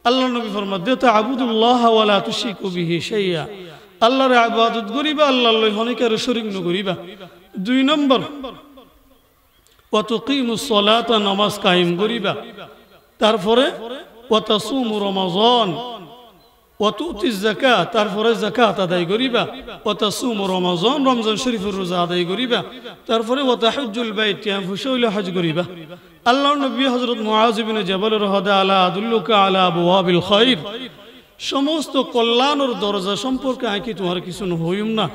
আল্লাহ নবী ফরমাতে তা'বুদুল্লাহ ওয়া লা তুশরিকু বিহি শাইআ, আল্লাহর ইবাদত করিবা, আল্লাহর লই হনিকার শরীক নকরিবা। 2 নম্বর ওয়া তুকিমুস সালাতা, নামাজ কায়েম করিবা। তারপরে ওয়া তাসুমু রমাজান ওয়া তুতিজ যাকাত, তারপরে যাকাত আদায় করিবা। ওয়া তাসুমু রমাজান, রমজান শরীফের রোজা আদায় করিবা। তারপরে ওয়া তাহাজ্জুল বাইত, ফুশাইলে হজ করিবা। আল্লাহর নবী হযরত মুআয ইবনে জাবাল রাদিয়াল্লাহু আলা আদুল্লুকা আলা আবওয়াবিল খায়র, সমস্ত কল্যাণের দরজা সম্পর্কে কি তোমার কিছু হইম না?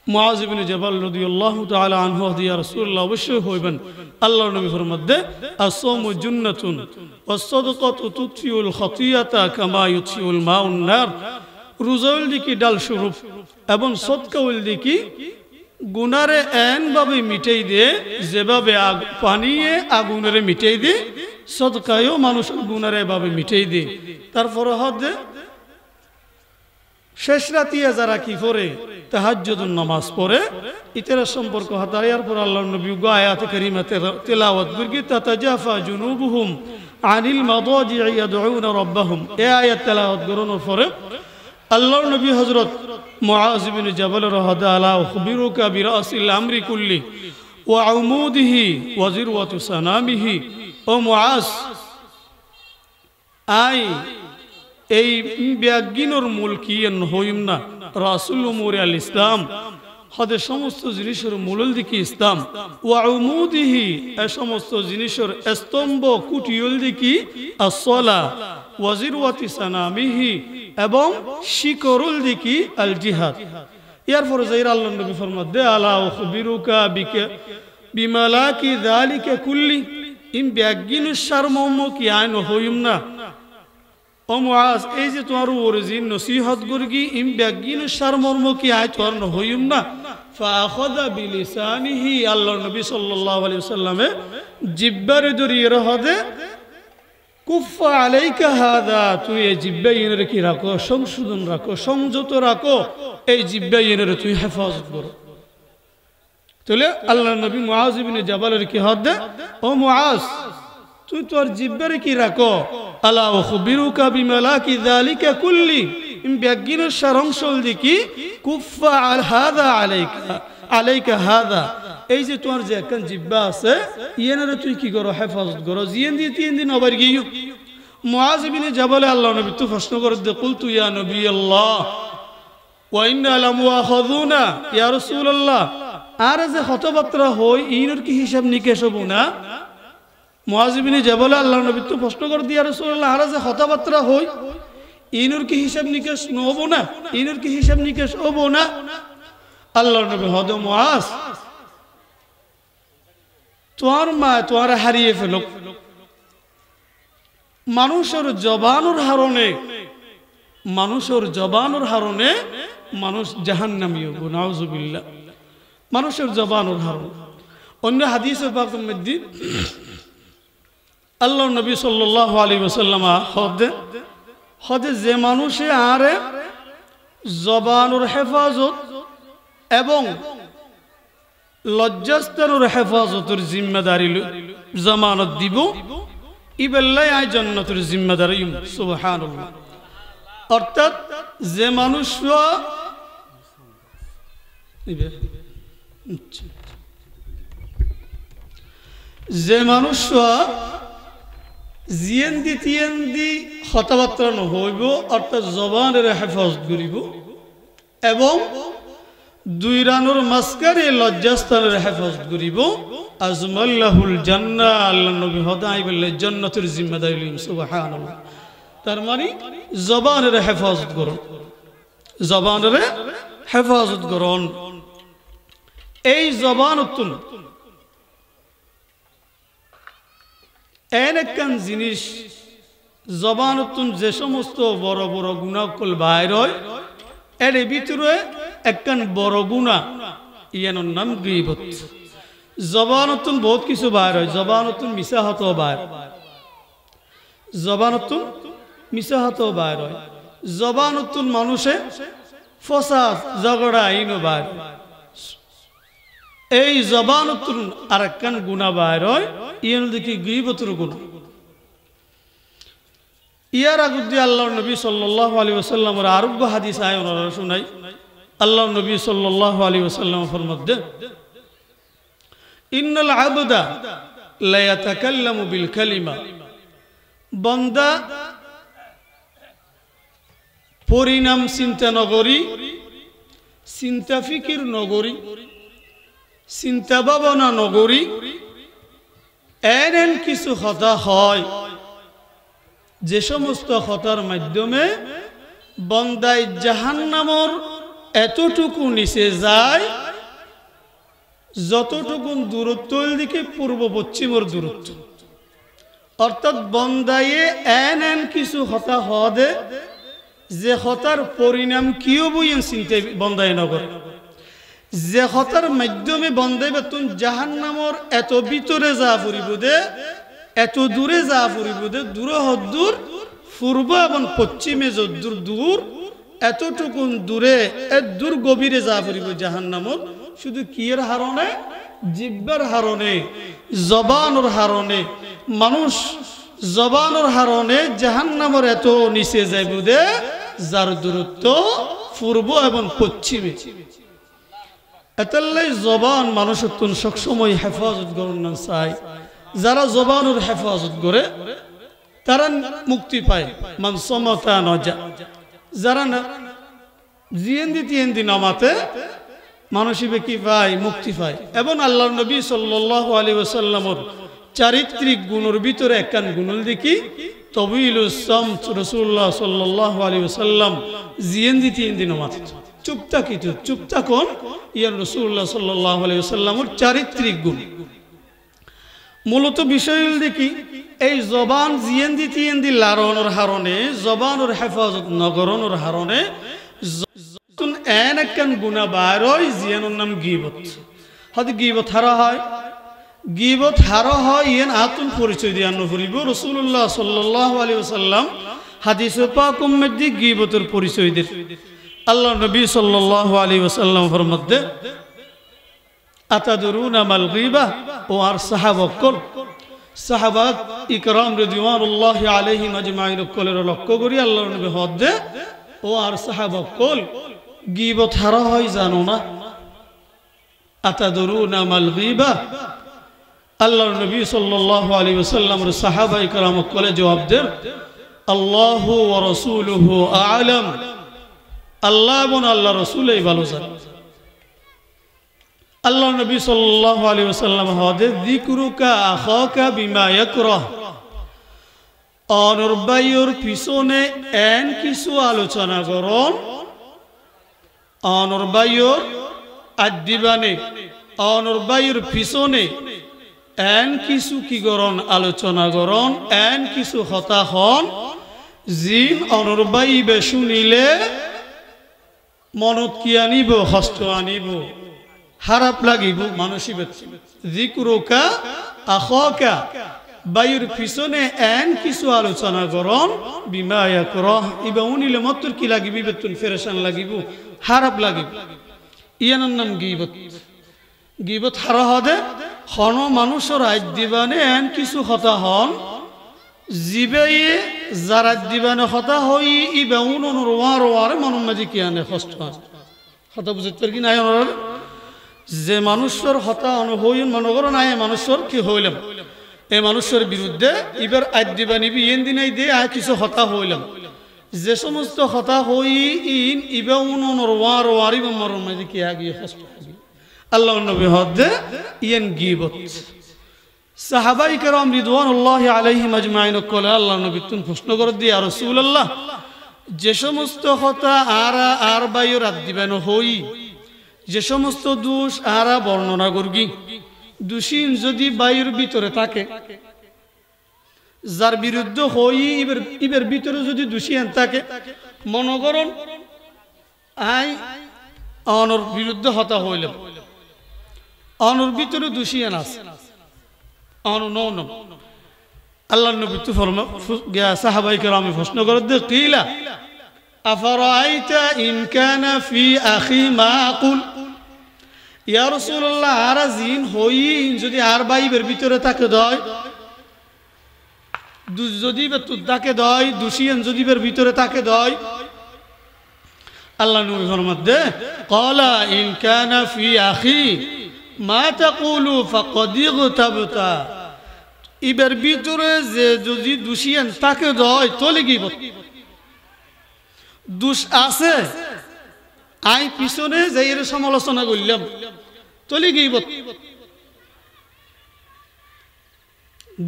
মুআয ইবনে জাবাল রাদিয়াল্লাহু তাআলা আনহু ইয়া রাসূলুল্লাহ, অবশ্যই হইবেন। আল্লাহর নবী ফরমাতে আসসামু জান্নাতুন ওয়াস সাদাকাতু তুতফিউল খাতিয়াতা কামা ইউতফিউল মাউন নার, রোজা হল দেখি ডাল স্বরূপ এবং সদকা হল দেখি গুনারে এনভাবে মিটাই দিয়ে, যেভাবে পানিয়ে আগুনের মিটাই দিয়ে, সদকায়ও মানুষের গুনারে এভাবে মিটাই দিয়ে। তারপরে হদে শেষ রাতিয়া যারা কি করে তাহাজ্জুদের নামাজ পড়ে, ইতারা সম্পর্ক হাতার। এরপর আল্লাহর নবী আয়াতে কারিমাতে তেলাওয়াত করি তাতাজাফা জুনুবুহুম আনিল মাদাজি'i ইয়াদউনা রাব্বাহুম, এই আয়াত তেলাওয়াত করানোর পরে আল্লাহর নবী হযরত মুআয ইবনে জাবাল রাদিয়াল্লাহু আনহু খুবিরুকা বিরাসিল আমরি কুল্লি ওয়া উমুদিহি ওয়া যিরওয়াতু সানামিহি, ও মুআয, আই এই ব্যাজ্ঞিনর মূল কি হইম না? রাসূল উমুর আল ইসলাম, হদে সমস্ত জিনিসের মূল দিকে ইসলাম। ওয়া উমুদিহি, এই সমস্ত জিনিসের স্তম্ভ কুটিয়ল দিকে আসসালা, ওয়া যিরওয়াতি সানামিহি, এবং শিকরুল দিকে আল জিহাদ। এরপরে যাইর আল্লাহর নবী ফরমাতে আলা উখবিরুকা বিমালাকি যালিকা কুল্লি, ইন ব্যাজ্ঞিনুর সারমর্ম কি আইন হইম না? ও মুআয, এই যে তোমার ওরিজিন নসিহত গর্গি ইম ব্যাজ্ঞিনুর সারমর্ম কি আয় তোমার হইম না? ফাআখাযা বিলিসানিহি, আল্লাহর নবী সাল্লাল্লাহু আলাইহি ওয়াসাল্লামে জিহ্বারে ধরিয়ে রহদে কুফা আলাইকা হাদা, তুই এই জিহ্বা ইনের কি রাখো, সংশোধন রাখো, সংযত রাখো, এই জিহ্বা ইনের তুই হেফাজত করো। তাহলে আল্লাহর নবী মুআয ইবনে জাবালের কি হদ দে, ও মুআয, তুই তোর জিহ্বারে কি রাখো, আলা উখবিরুকা বিমালাকি যালিকা কুল্লি, ইম ব্যাজ্ঞিনের সারাংশল দেখি কুফা আল হাদা আলাইকা হাদা, এই যে তোমার যে একখান জিহ্বা আছে, ইয়েনারে তুই কি করো, হেফাজত করো। জিয়েন দিয়ে 3 দিন আবার গিয়ে মুআয ইবনে জাবালে আল্লাহর নবী তো প্রশ্ন করে দে, কুলতু ইয়া নবী আল্লাহ ওয়া ইন্না লামুআখাযুনা ইয়া রাসূলুল্লাহ, আর যে কথাবার্তা হই ইনের কি হিসাব নিকেশ হবো না? মুআয ইবনে জাবাল আল্লাহর নবী তো প্রশ্ন করে দিয়া রাসূলুল্লাহ, আর যে কথাবার্তা হই ইনের কি হিসাব নিকেশ নহবো না? ইনের কি হিসাব নিকেশ হবো না? আল্লাহর নবী হদ, মুআয, তোমার মা তোমার হারিয়ে ফেল, মানুষের জবানের হারণে মানুষ জাহান্নামী হবো, নাউযুবিল্লাহ, মানুষের জবানের হারণে। অন্য হাদিসে পাকের মধ্যে আল্লাহর নবী সাল্লাল্লাহু আলাইহি ওয়াসাল্লাম হদে যে মানুষে আরে জবানের হেফাজত এবং লজ্জাস্থানের হেফাজতের জিম্মাদারি জামানত দিব, ইবেল্লাই আই জান্নাতের জিম্মাদারি। সুবহানাল্লাহ। অর্থাৎ যে মানুষ জিয়েন্দি তিয়ান্দি কথাবার্তা নহইব, অর্থাৎ জবানের হেফাজত করিব এবং 2 রানোর মাঝখানে লজ্জাস্থানের হেফাজত করিব, আজমাল্লাহুল জান্নাহ, আল্লাহর নবী হদাই বললে জান্নাতের জিম্মাদারি লইম। সুবহানাল্লাহ। তার মানে জবানের হেফাজত করুন, জবানের হেফাজত করুন। এই জবানতুন এন একখান জিনিস, জবানতুন যে সমস্ত বড় বড় গুনাহকল বাইর হয়, এর ভিতরে একখান বড় গুনাহ, ইয়ানোর নাম গীবত। জবানতুন বহুত কিছু বাইর হয়, জবানতুন মিসাহত বাইর, জবানতুন মিসাহত বাইর হয়, জবানতুন মানুষে ফসাদ ঝগড়া আইনও বাইর। এই জবানতুন আর একখান গুনাহ বাইর হয়, ইয়ান দেখি গীবতের গুনাহ। ইয়ার আগুদি আল্লাহর নবী সাল্লাল্লাহু আলাইহি ওয়াসাল্লামের আরব্য হাদিস আয় ওনারা শুনাই আল্লাহর নবী সাল্লাল্লাহু আলাইহি ওয়াসাল্লাম ফরমাতে ইন্নাল আবদা লা ইয়াতাকাল্লামু বিল কালিমা বান্দা পরিণাম চিন্তা নগরী চিন্তা ফিকির নগরী চিন্তা ভাবনা নগরী এন কিছু কথা হয় যে সমস্ত কথার মাধ্যমে বান্দায় জাহান্নামর এতটুকু নিচে যায় যতটুকু দূরত্বের দিকে পূর্ব পশ্চিমের দূরত্ব অর্থাৎ বান্দায় এন কিছু কথা হদে যে হতার পরিণাম কি বইয়েন চিন্তা বন্দায় নগর যে হতার মাধ্যমে বন্দাই বেতন জাহান্নামর এত ভিতরে যা ফুরিব দে এত দূরে যা ফুরিব দে দূর হদ্দূর পূর্ব এবং পশ্চিমে যদ্দূর দূর এতটুকুন দূরে এত দূর গভীরে যা ফুরিব জাহান্নামর শুধু কিয়ের হারণে জিব্বার হারণে জবানোর হারণে মানুষ জবানোর হারণে জাহান্নামর এত নিচে যাইব দে যার দূরত্ব পূর্ব এবং পশ্চিমে এতাল্লাই জবান মানুষের তুন সবসময় হেফাজত করুন না চাই যারা জবানের হেফাজত করে তারা মুক্তি পায় মান সমতা নজা যারা না জিয়েন্দি তিয়েন্দি নামাতে মানুষিবে কি পায় মুক্তি পায় এবং আল্লাহর নবী সাল্লাল্লাহু আলাইহি ওয়াসাল্লামের চারিত্রিক গুণের ভিতরে একখান গুণল দেখি তবিলুস সামত রাসূলুল্লাহ সাল্লাল্লাহু আলাইহি ওয়াসাল্লাম জিয়েন্দি তিয়েন্দি নামাতে চুপ থাকিত চুপ থাকুন ইয়ার রাসূলুল্লাহ সাল্লাল্লাহু আলাইহি ওয়াসাল্লামের চারিত্রিক গুণ মূলত বিষয়গুলো দেখি এই জবান জিয়েন্দি তিয়েন্দি লারনের হারণে জবানের হেফাজত নগরনের হারণে এন একখান গুণা বার হয় জিয়ানোর নাম গীবত হয়তো গীবত হারা হয় গীবত হারা হয় ইয়েন আতুন পরিচয় দিয়ে আনো ফুরিব রাসূলুল্লাহ সাল্লাল্লাহু আলাইহি ওয়াসাল্লাম হাদিসে পাক মধ্যে গীবতের পরিচয় দেন আল্লাহ নবী সাল্লাল্লাহু আলাইহি ওয়াসাল্লাম ফরমাতে আতাদরুনা মাল গীবা ও আর সাহাবাকল সাহাবা ইকরাম রাদিয়াল্লাহু আলাইহিম আজমাইন কলের লক্ষ্য করি আল্লাহর নবী হদে ও আর সাহাবাকল গীবত হারা হয় জানো না আতাদরুনা মাল গীবা আল্লাহর নবী সাল্লাল্লাহু আলাইহি ওয়াসাল্লামের সাহাবা ইকরাম কলে জবাব দেন আল্লাহু ওয়া রাসূলুহু আ'লাম আল্লাহ এবং আল্লাহ রাসূলই ভালো জানেন আল্লাহ নবী সাল্লাল্লাহু আলাইহি ওয়াসাল্লাম হদে যিকরুকা আখাকা বিমা ইয়াকরাহ অনর বাইর পিছনে এন কিছু আলোচনা করুন অনর বাইর আদিবানে অনর বাইর পিছনে এন কিছু কি করুন আলোচনা করুন এন কিছু কথা হন জিন অনর বাইবে শুনিলে মনত কি আনিব হস্ত আনিব খারাপ লাগিব মানসিক যিকরুকা আখাকা বাইর পিছনে এন কিছু আলোচনা করুন বিমা ইয়াকরাহ ইবা উনিলে মতর কি লাগিব বেতুন ফেরেশান লাগিব খারাপ লাগিব ইয়ানোর নাম গীবত গীবত হারা হদে হন মানুষের আজ দিবানে এন কিছু কথা হন জিবে যারা দিবানে কথা হই ইবা উনর ওয়ার মন মাঝে কি আনে কষ্ট কথা বুঝতে পারি কি নাই যে মানুষের হতা হই মনে করো নাই মানুষের কি হইলাম এই মানুষের বিরুদ্ধে এবার আজ দিবা নিবি ইন দিনাই দিয়ে আর কিছু হতা হইলাম যে সমস্ত হতা হই ইন ইবা উনর ওয়ার ইবা মরণ মাঝে কি আগিয়ে কষ্ট আল্লাহ নবী হদে ইয়েন গীবত সাহাবায়ে কেরাম রিদওয়ানুল্লাহি আলাইহিম আজমাইন কল আল্লাহ নবী তুন প্রশ্ন করে দিয়া রাসূলুল্লাহ যে সমস্ত কথা আর বাইর রাত দিবেন হই যে সমস্ত দোষ আরা বর্ণনা করগি দোষী যদি বাইর ভিতরে থাকে যার বিরুদ্ধে হই ইবের ভিতরে যদি দোষী আন থাকে মনে করুন আই অনর বিরুদ্ধে হতা হইলাম অনর ভিতরে দোষী আন আছে অন নন আল্লাহ নবী তো ফরমা সাহাবায়ে কেরাম প্রশ্ন করে দে কিলা আফরাআইতা ইন কানা ফি আখি মা আকুল ইয়া রাসূলুল্লাহ আর জিন হই যদি আর বাইবের ভিতরে থাকে দয় দুষ যদি বে তুই তাকে দয়, দুষিয়ান যদি বের ভিতরে তাকে দয়, আল্লাহ নবী ফরমাতে ক্বালা ইন কানা ফি আখি মা তাকুলু ফাকাদ ইগতাবতা, ইবের ভিতরে যে যদি দুষিয়ান তাকে দয় তলে গীবত। দুষ আছে আই পিছনে যাই এর সমালোচনা করলাম তলে গীবত।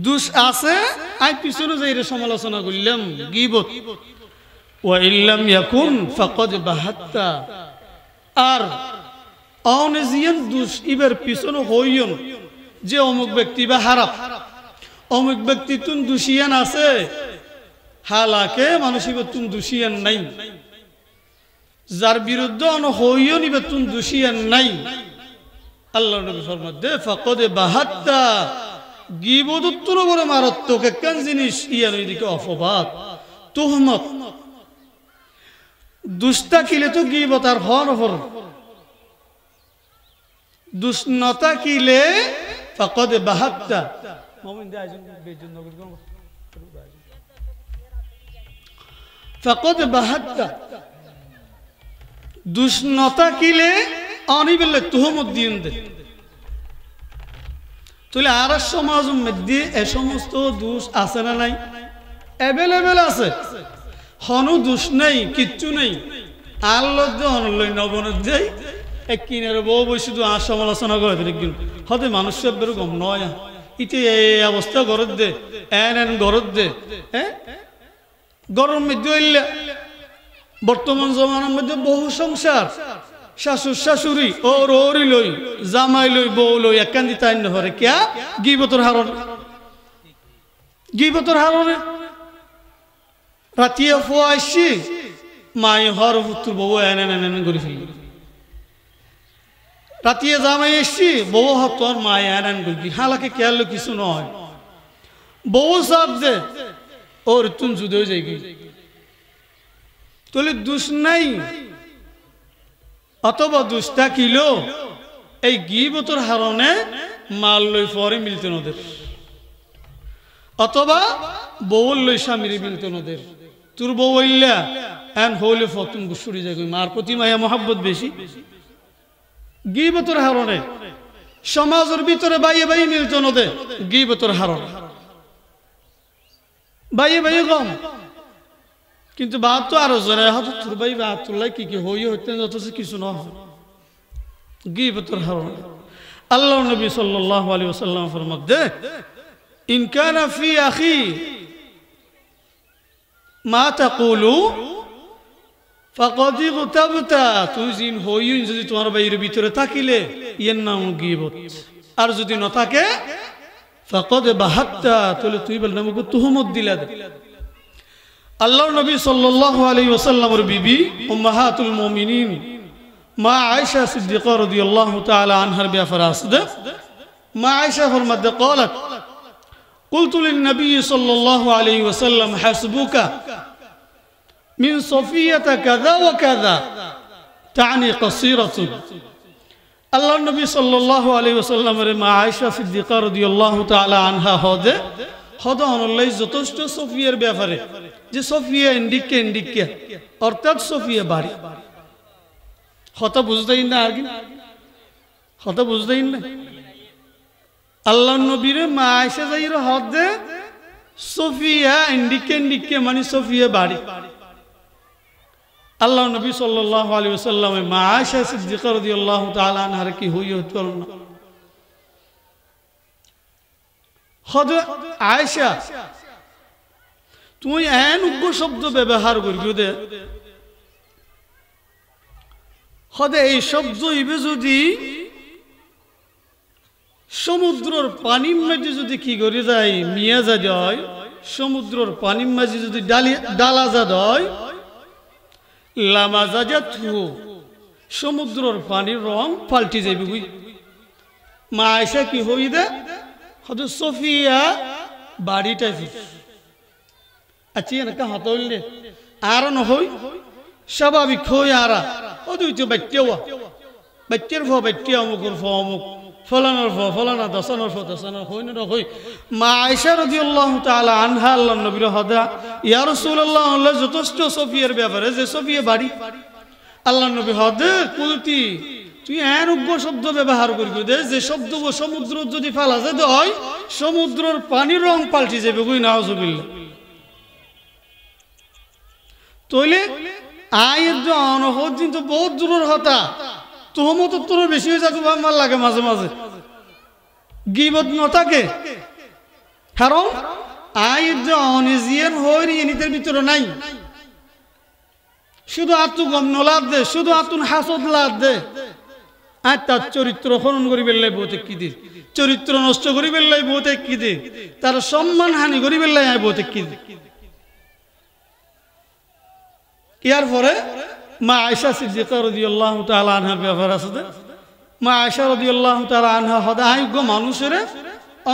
দুষ আছে আই পিছনে যাই এর সমালোচনা করলাম গীবত। ওয়া ইল্লাম ইয়াকুন ফাকাদ বাহাত্তা, আর অনেজিয়ান দুষ ইবের পিছনে হইয়ন যে অমুক ব্যক্তি বা হারাপ, অমুক ব্যক্তি তুন দুষিয়ান আছে, হালাকে মানুষ ইবে তুন দুষিয়ান নাই, যার বিরুদ্ধে অন হইয়ন ইবে তুন দুষিয়ান নাই। আল্লাহ নবী ফরমাতে ফাকাদ বাহাত্তা, গীবতুর বড় মারাত্মক একখান জিনিস, ইয়ার ওইদিকে অপবাদ তুহমত। দুষ্টা কিলে তো গীবত আর হর হর, দুষ্ণতা কিলে ফাকাদ বাহাত্তা। ফাকাদ বাহাত্তা, দুষ্ণতা কিলে অনিবেলে তুহমত দিন দে। তাহলে আর সমাজ মধ্যে এ সমস্ত দোষ আছে না নাই? অ্যাভেলেবেল আছে। হনু দোষ নেই, কিচ্ছু নেই। আল্লাহ অনলই নবনত যাই এক কিনারে বউ বই শুধু আর সমালোচনা করে দেখবেন হতে মানুষ সবের গম নয়, ইতে এই অবস্থা গরত দে, এন এন গরত দে। হ্যাঁ, গরম মধ্যে হইলে বর্তমান জমানার মধ্যে বহু সংসার, শাশুর শাশুড়ি ও রৌরি লই, জামাই লই, বউ লই একখান দিতে আইন হরে কিয়া গীবতর হারণে, গীবতর হারণে। রাতিয়ে ফোয়া আসছি মাই হর পুত্র বউ এন এন এন করে ফেলল। রাতিয়ে জামাই এসছি বউ হত আর মা এন এন করি, হালাকে খেয়াল কিছু নয়। বউ সাপ দে ওর তুন জুদেও যাই গি, তাহলে দুষ নাই। অথবা দুষ্টা কিলো এই গীবতর হারণে মাল লই পরে মিলতেন ওদের, অথবা বউল লই স্বামীর মিলতেন ওদের। তোর বউ হইলা এন হইলে ফতুন গুসুরি যায়, মার প্রতি মায়া মহাব্বত বেশি। গীবতর হারণে সমাজের ভিতরে বাইয়ে বাইয়ে মিলতেন ওদের, গীবতর হারণে বাইয়ে বাইয়ে কম। কিন্তু বাদ তো আরো জোরে হতো তোর ভাই বাহাতুল্লাহ কি কি হই হইতেন, অথচ কিছু না হয় গীবতের হারণে। আল্লাহ নবী সাল্লাল্লাহু আলাইহি ওয়াসাল্লাম ফরমাতে ইন কানা ফি আখি মা তাকুলু ফাকাদ ইগতাবতা, তুই জিন হইন যদি তোমার বাইরের ভিতরে থাকিলে এর নাম গীবত, আর যদি না থাকে ফাকাদ বাহাত্তা, তাহলে তুই বল নামকে তুহমত দিলা দে। আল্লাহর নবী সাল্লাল্লাহু আলাইহি ওয়াসাল্লামের বিবি উম্মাহাতুল মুমিনিন মা আয়েশা সিদ্দিকা রাদিয়াল্লাহু তাআলা আনহার ব্যাপারে আসছে, মা আয়েশা ফরমাতে قالت قلت للنبي صلى الله عليه وسلم حسبك من صفية كذا وكذا تعني قصيرة। আল্লাহর নবী সাল্লাল্লাহু আলাইহি ওয়াসাল্লামের মা আয়েশা সিদ্দিকা রাদিয়াল্লাহু তাআলা আনহা হদে হদানুল্লাহ যথেষ্ট সফিয়ার ব্যাপারে, যে সফিয়া ইন্ডিকে ইন্ডিকে অর্থাৎ সফিয়া বাড়ি হতা বুঝতেই না, আর কি হতা বুঝতেই না। আল্লাহ নবীর মা আয়েশা যাইর হদে সফিয়া ইন্ডিকে ইন্ডিকে মানে সফিয়া বাড়ি। আল্লাহ নবী সাল্লাল্লাহু আলাইহি ওয়াসাল্লামের মা আয়েশা সিদ্দিকা রাদিয়াল্লাহু তাআলা আনহার কি হই হতো না। হদে আয়েশা তুমি এন উগ্র শব্দ ব্যবহার করবি দে, হদে এই শব্দ ইবে যদি সমুদ্রের পানির মাঝে যদি কি করে যায় মিয়া যা যায়, সমুদ্রের পানির মাঝে যদি ডালা যা দেয় লামা যা যা থু, সমুদ্রের পানির রং পাল্টি যাইবে বুঝ। মা আয়েশা কি হই দে হদে সফিয়া বাড়িটা আচ্ছা এনকা হত হইলে আর নহই স্বাভাবিক হই, আর ও দুই তো বাচ্চাওয়া বাচ্চার ফ বাচ্চা অমুকর ফ অমুক ফলানোর ফ ফলানা দশানোর ফ দশানোর হইন হই মা আয়েশা রাদিয়াল্লাহু তাআলা আনহা আল্লাহর নবীর হদা ইয়া রাসূলুল্লাহ আল্লাহ যথেষ্ট সফিয়ার ব্যাপারে যে সফিয়া বাড়ি আল্লাহর নবী হদে কুলতি তুই এরোগ্য শব্দ ব্যবহার করবি দে যে শব্দ সমুদ্র যদি ফালা যায় হয় সমুদ্রের পানির রং পাল্টে যাবে কই নাউজুবিল্লাহ তইলে আয়ের যে অনহদ কিন্তু বহুত দূরের হতা তোমত তোর বেশি হয়ে যাবে আমার লাগে মাঝে মাঝে গিবত নথাকে কারণ আয়ের যে অনিজিয়ান হই এনিদের ভিতরে নাই শুধু আতু গম নলাদ দে শুধু আতুন হাসদ লাদ দে আর তার চরিত্র হরণ করি বেল্লাই বহুতে কি দি চরিত্র নষ্ট করি বেল্লাই বহুতে কি দি তার সম্মান হানি করি বেল্লাই আয় বহুতে কি দি ইয়ার পরে মা আয়েশা সিদ্দিকা রাদিয়াল্লাহু তাআলা আনহার ব্যাপার আছে মা আয়েশা রাদিয়াল্লাহু তাআলা আনহা হদায়জ্ঞ মানুষের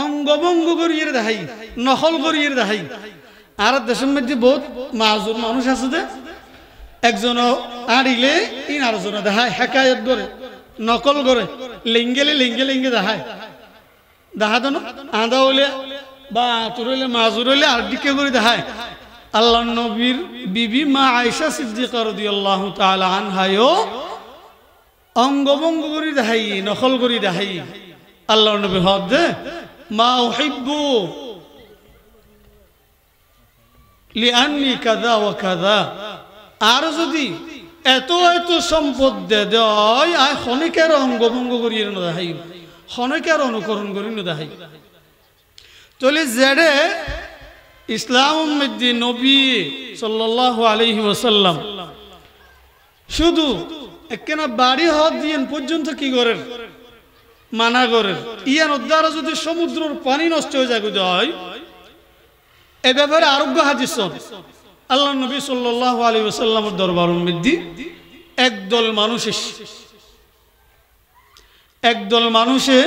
অঙ্গভঙ্গ করিয়ে দেখাই নকল করিয়ে দেখাই আর দেশের মধ্যে বহুত মাজুর মানুষ আছে যে একজন আড়িলে ইন আরেকজন দেখায় হেকায়ত করে নকল করে লিঙ্গেলে লিঙ্গে লিঙ্গে দেখায় দেখা দেন আদা হইলে বা আতুর হইলে মাজুর হইলে আর দিকে করে দেখায় আল্লাহ নবীর বিবি মা আয়েশা সিদ্দিকা রাদিয়াল্লাহু তাআলা আনহায়ও অঙ্গভঙ্গ করে দেখাই নকল করে দেখাই আল্লাহ নবী হদ মা উহিব্বু লিআন্নি কাযা ওয়া কাযা আর যদি এত এত সম্পদ দে দেয় আর ক্ষণিকের অঙ্গভঙ্গ করিয়ে না দেখাই ক্ষণিকের অনুকরণ করি না দেখাই তাহলে জেডে ইসলাম মধ্যে নবী সাল্লাল্লাহু আলাইহি ওয়াসাল্লাম শুধু একখানা বাড়ি হদ দিয়েন পর্যন্ত কি করেন মানা করেন ইয়ান দ্বারা যদি সমুদ্রের পানি নষ্ট হয়ে যায় হয় এ ব্যাপারে আরোগ্য হাদিস আল্লাহ নবী সাল্লাল্লাহু আলাইহি ওয়াসাল্লামের দরবারের মধ্যে একদল মানুষে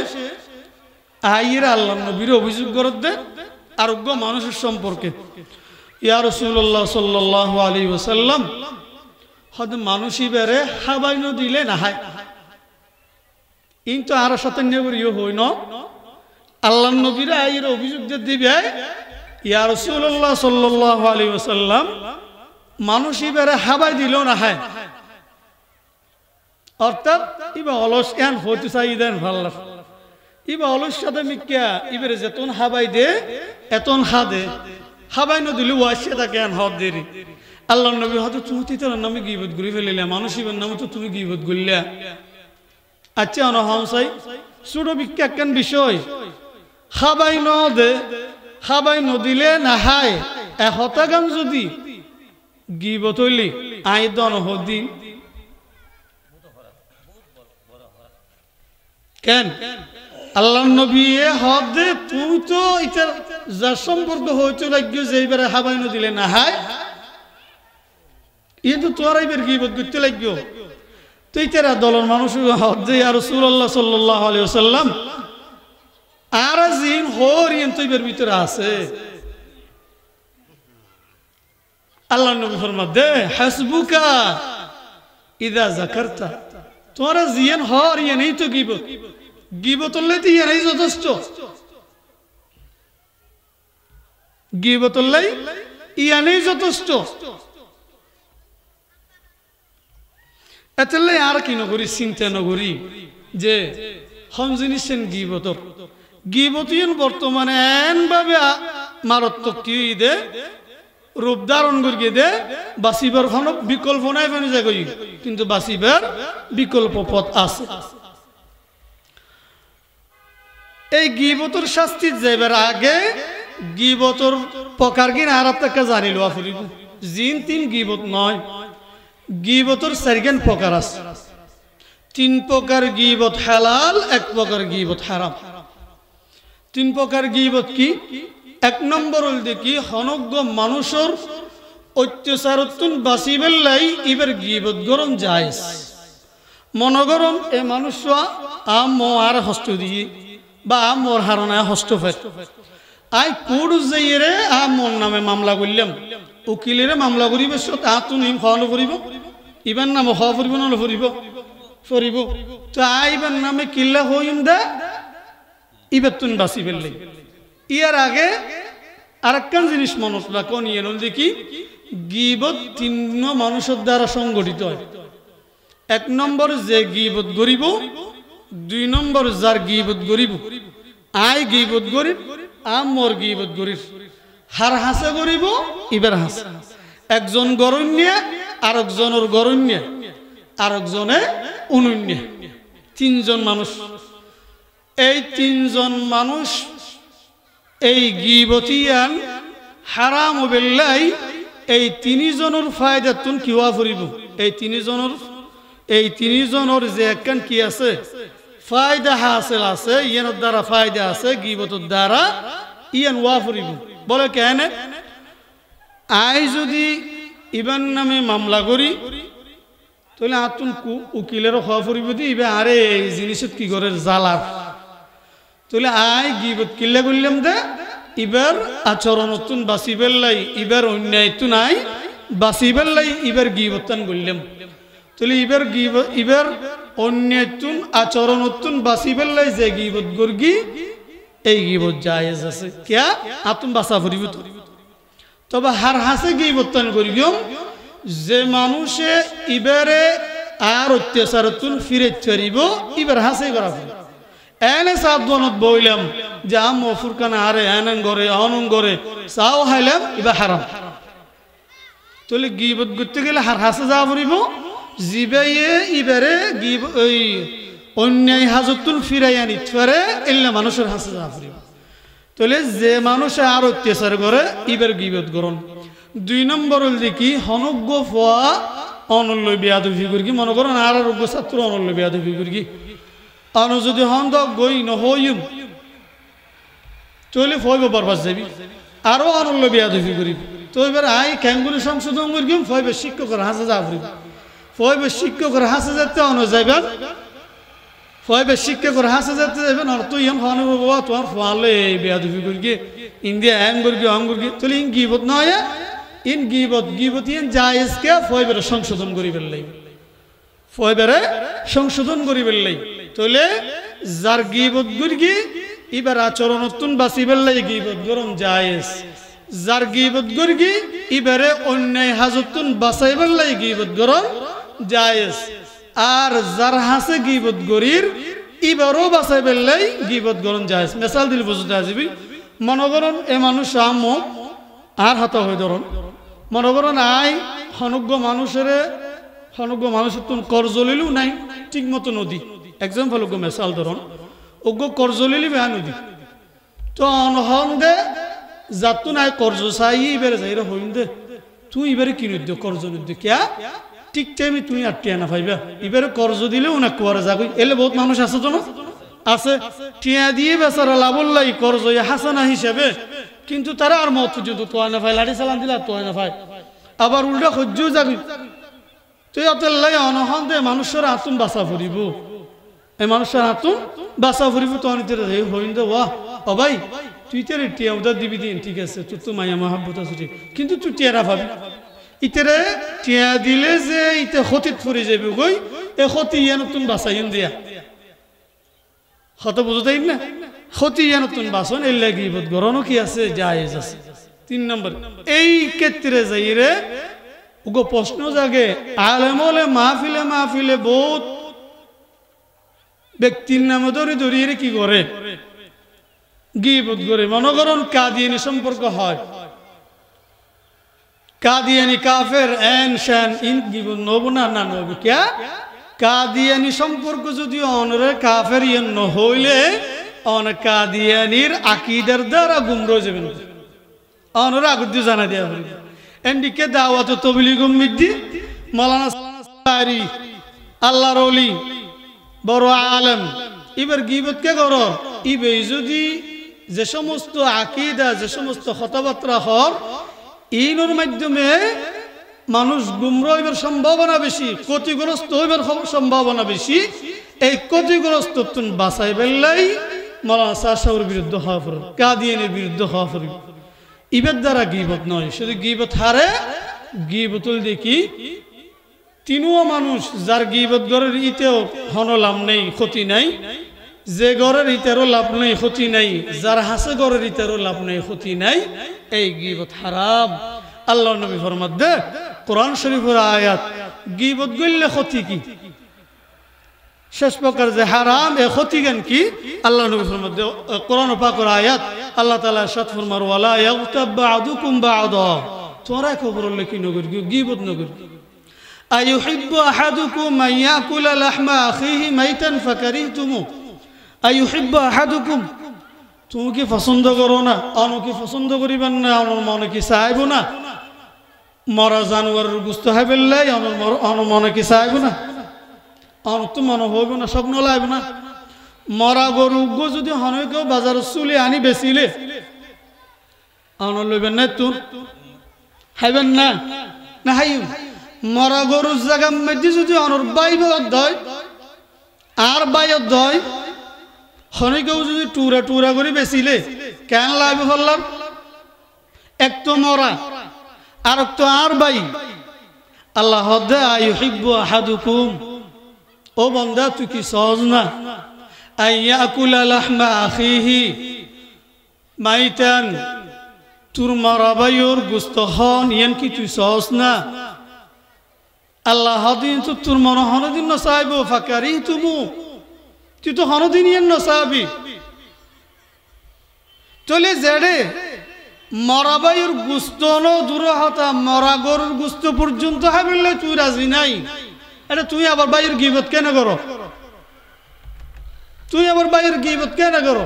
আইরা আল্লাহ নবীর অভিযোগ করে দেয় আরোগ্য মানুষের সম্পর্কে ইয়া রাসূলুল্লাহ সাল্লাল্লাহু আলাইহি ওয়াসাল্লাম হদ মানুষই বেরে হাবাই ন দিলে না হয় কিন্তু আর সাথে নেবরিও হই ন আল্লাহ নবীর আইরা অভিযোগ দিবে ইয়া রাসূলুল্লাহ সাল্লাল্লাহু আলাইহি ওয়াসাল্লাম মানুষই বেরে হাবাই দিল না হয় অর্থাৎ ইবা অলস এন হতে চাই দেন ভাল্লা ইবা অলস সাথে মিক্কা ইবারে যেতন হাবাই দে এতন হাদে হাবাই ন দিলে ওয়াসে তাকে এন হদ দেরি আল্লাহ নবী হয়তো তুমি তোর নামে গীবত গুলি ফেলিলে মানুষ ইবার নামে তো তুমি গীবত গুললা আচ্ছা অন হামসাই ছোট বিক্কা কেন বিষয় হাবাই ন দে হাবাই ন দিলে না হায় এ হতাগান যদি গীবত হইলি আই দন হদিন কেন আল্লাহ নবী হদ দে তুই তো ইতার যার সম্পর্ক হইতো লাগবে যে এইবারে হাবাই ন দিলে না হায় কিন্তু তোর এইবার গীবত করতে লাগবে তুই তেরা দলের মানুষ হদ দে ইয়া রাসূলুল্লাহ সাল্লাল্লাহু আলাইহি ওয়াসাল্লাম আর জিন হরিয়ন তো এর ভিতরে আছে আল্লাহ নবী ফরমা দে হাসবুকা ইদা যাকারতা তোরা জিন হরিয়ন এই তো গীবত গীবত লইতে ইয়াই যথেষ্ট গীবত লাই ইয়াই যথেষ্ট এতলে আর কি নগরী চিন্তা নগরী যে হম জিনিসেন গীবতর গীবতীয়ন বর্তমানে এন ভাবে মারাত্মক কি দে রূপ ধারণ করিয়ে দে বাসিবার কোনো বিকল্প নাই ফেনে যায় কিন্তু বাসিবার বিকল্প পথ আছে এই গীবতর শাস্তি যাইবার আগে গীবতর প্রকার কিনা আর আপনাকে জানি লওয়া ফুরিব জিন তিন গীবত নয় গীবতর চারিখান প্রকার আছে তিন প্রকার গীবত হালাল এক প্রকার গীবত হারাম তিন প্রকার গীবত কি এক নম্বর হল দেখি হনজ্ঞ মানুষের অত্যাচারতুন বাঁচিবার লাই এবার গীবত গরম যায় মন গরম এ মানুষ আর হস্ত দিয়ে বা মোর হারণায় হস্ত ফের আই কোড যাইরে মোর নামে মামলা করলাম উকিলের মামলা করিব তুন খাওয়ানো ফুরিব ইবার নামে খাওয়া ফুরিব নহলে ফুরিব ফুরিব তো আইবার নামে কিল্লা হইম দে ইবেতুন বাসি ফেললে। ইয়ার আগে আরেকখান জিনিস মনত রাখো নিয়ে দেখি, গীবত তিন মানুষের দ্বারা সংগঠিত হয়। এক নম্বর যে গীবত গরিব, দুই নম্বর যার গীবত গরিব। আই গীবত গরিব, মোর গীবত গরিব। হার হাসে গরিব, ইবার হাসে। একজন গরণ্য, আরেকজনের গরণ্য, আরেকজনে অনন্য। তিনজন মানুষ, এই তিনজন মানুষ এই গীবতিয়ান হারাম বেল্লাই এই তিনজনের ফায়দা তুন কিওয়া ফুরিব। এই তিনজনের যে একখান কি আছে ফায়দা হাসিল আছে, ইয়ানোর দ্বারা ফায়দা আছে, গীবতের দ্বারা ইয়ান ওয়া ফুরিব। বলে কেন? আই যদি ইবার নামে মামলা করি তাহলে আতুন উকিলেরও হওয়া ফুরিব দি ইবে আরে এই জিনিসত কি করে জ্বালার, তাহলে আই গীবত কিল্লা করলাম দে ইবার আচরণতুন বাঁচি পেলাই, ইবার অন্যায়তুন আই বাঁচি পেলাই ইবার গীবতান করলাম। তাহলে ইবার অন্যায়তুন আচরণতুন বাঁচি পেলাই যে গীবত গর্গি এই গীবত জায়েজ আছে। কিয়া আতুন বাঁচা ফুরিব। তবে হার হাসে গীবতান করিম যে মানুষে ইবারে আর অত্যাচারতুন ফিরে চরিব ইবার হাসে করা ফুরিব। এনে সাবধানত বইলাম যে ফুরকানা আরে এনং করে অনং করে চাও হাইলাম ইবা হারাম। তাহলে গীবত করতে গেলে হার হাসে যাওয়া পড়িব। জিবাইয়ে ইবারে ওই অন্যায় হাজতুন ফিরাই আনি পারে এলে মানুষের হাসে যাওয়া পড়িব। তাহলে যে মানুষে আর অত্যাচার করে ইবার গীবত করুন। দুই নম্বর হল দেখি হনজ্ঞ ফোয়া অনল্য বেয়াদবি করি। মনে করেন আর আরোগ্য ছাত্র অনল্য বেয়াদবি করি, আনো যদি হন গই নহইম তাহলে ফইব বরবাদ যাবি, আরো অনল্য বেয়াদবি করিব। তো এবার আই ক্যাঙ্গুরি সংশোধন করিম ফইবে শিক্ষকের হাসে যা ফুরিব। ফইবে শিক্ষকের হাসে যেতে অন যাইবেন, ফইবে শিক্ষকের হাসে যেতে যাবেন। আর তুই এম হন বাবা তোমার ফোয়ালে বেয়াদবি করি ইন্ডিয়া এম করি অম করি, তাহলে ইন গিবত নয়, ইন গিবত ইন জায়েজ কে ফইবের সংশোধন করি ফেললাই, ফইবেরে সংশোধন করি ফেললাই। তাহলে যার গীবত গর্গি ইবার আচরণতুন বাঁচি ফেললাই গীবত গরম জায়েজ। যার গীবত গর্গি ইবারে অন্যায় হাজতুন বাঁচাই ফেললাই গীবত গরম জায়েজ। আর যার হাসে গীবত গরির ইবারও বাঁচাই ফেললাই গীবত গরম জায়েজ। মেসাল দিল বুঝতে আসবি। মনে করেন এ মানুষ আমো আর হাত হয়ে ধরুন, মনে করেন আই হনজ্ঞ মানুষের তুন কর্জ লিলু নাই ঠিক মতো নদী। এক্সাম্পল ওগো মেসাল ধরুন, ওগো কর্জ লিলি বেহা নদী। তো অনহন দে যাতু নাই কর্জ চাই এবারে যাই হইন দে তুই এবারে কিনে দিও কর্জ নিদ কিয়া ঠিক টাইমে তুই আটটিয়া না পাইবা। এবারে কর্জ দিলেও না কুয়ারে যাবি। এলে বহুত মানুষ আছে তো না আছে, টিয়া দিয়ে বেচারা লাভল্লাই কর্জ হাসানা হিসাবে, কিন্তু তারা আর মত পর্যন্ত তোয়া না পাই, লাঠি চালান দিলে তোয়া না পাই, আবার উল্টা সহ্যও যাবি। তুই অতলাই অনহন দে মানুষের আতুন বাঁচা ফুরিব, এই মানুষের আতুন বাঁচা ফুরিব। তো হইন দে ওয়াহ ও ভাই তুই তেরে টিয়া উদার দিবি দিন, ঠিক আছে তোর তো মায়া মহাব্বত আছে ঠিক, কিন্তু তুই টিয়ারা ভাবি ইতেরে টিয়া দিলে যে ইতে ক্ষতিত ফুরি যাবি গই, এ ক্ষতি ইয়া নতুন বাঁচাইন দিয়া হত বুঝতেই না, ক্ষতি ইয়া নতুন বাঁচন এর লাগি গরমও কি আছে জায়েজ আছে। 3 নম্বর এই ক্ষেত্রে যাই রে ওগো প্রশ্ন জাগে আলেমলে মাহফিলে বহুত ব্যক্তির নামে ধরিয়ে কি করে গীবত করে। মনে করেন কাদিয়ানি সম্পর্ক হয়, কাদিয়ানি কাফের এন শান ইন গীবত নব না না নব কিয়া কাদিয়ানি সম্পর্ক যদি অনরে কাফের ইন ন হইলে অন কাদিয়ানির আকীদার দ্বারা গুমরা যাবেন, অনরে আগুদি জানা দেয়া হবে। এন্ডিকে দাওয়াত তবলিগ উম্মিদি মাওলানা সারি আল্লাহর ওলি বড় আলেম এবার গীবত কে করো ইবে যদি যে সমস্ত আকীদা যে সমস্ত কথাবার্তা হর ইনোর মাধ্যমে মানুষ গুমরা হইবার সম্ভাবনা বেশি, ক্ষতিগ্রস্ত হইবার সম্ভাবনা বেশি, এই ক্ষতিগ্রস্ত তুন বাঁচাই বেল্লাই মাওলানা শাহর বিরুদ্ধে হওয়া পড়ে, কাদিয়ানির বিরুদ্ধে হওয়া পড়ে। ইবের দ্বারা গীবত নয়, শুধু গীবত হারে গীবতুল দেখি তিনিও মানুষ যার গীবত গরের ইতেও হনলাম নেই ক্ষতি নাই, যে ঘরের ইতারও লাভ নাই ক্ষতি নাই, যার হাসে ঘরের ইতারও লাভ নাই ক্ষতি নাই, এই গীবত হারাম। আল্লাহ নবী ফরমাত দে কোরআন শরীফের আয়াত, গীবত গইলে ক্ষতি কি, শেষ প্রকার যে হারাম এ ক্ষতি জ্ঞান কি, আল্লাহ নবী ফরমাত দে কোরআন পাকের আয়াত, আল্লাহ তাআলা ইরশাদ ফরমার ওয়ালা ইয়াগতাব বা'দুকুম বা'দা, তোরা খবর কি নগর গীবত নগর। আইয়ুহিব্বু আহাদুকুম আন ইয়াকুলা লাহমা আখিহি মাইতান ফাকারিহতুমু, আইয়ুহিব্বু আহাদুকুম, তুমি কি পছন্দ করো না, অন্য কি পছন্দ করিবেন না, অন্য মনে কি চাইব না, মরা জানোয়ারের গোশত খাই ফেললাই অন্য মনে কি চাইব না, অন্য তো মনে হইব না, স্বপ্ন লাইব না। মরা গরু যদি হনকেও বাজার চুলি আনি বেচিলে অন্য লইবেন না, তুন খাইবেন না, না খাইব। মরা গরুর জায়গা মেদি যদি অনর বাইব দয় আর বাইর দয়, হনকেও যদি টুরা টুরা করে বেচিলে কেন লাইব ফেললাম, এক তো মরা আর তো আর বাই। আল্লাহ দে আইয়ুহিব্বু আহাদুকুম, ও বান্দা তুই কি সহজ না, আইয়াকুলা লাহমা আখিহি মাইতান, তোর মরা বাইর গোশত হন ইয়ান কি তুই সহজ না। আল্লাহ দিন তো তোর মনে হনদিন না চাইব, ফাকারিহতুমু, তুই তো হনদিন ইয়ান না চাবি। চলে জেডে মরা বাইর গোশত ন দূর হতা, মরা গরুর গোশত পর্যন্ত হাবিলে তুই রাজি নাই, এটা তুই আবার বাইর গীবত কেন করো, তুই আবার বাইর গীবত কেন করো,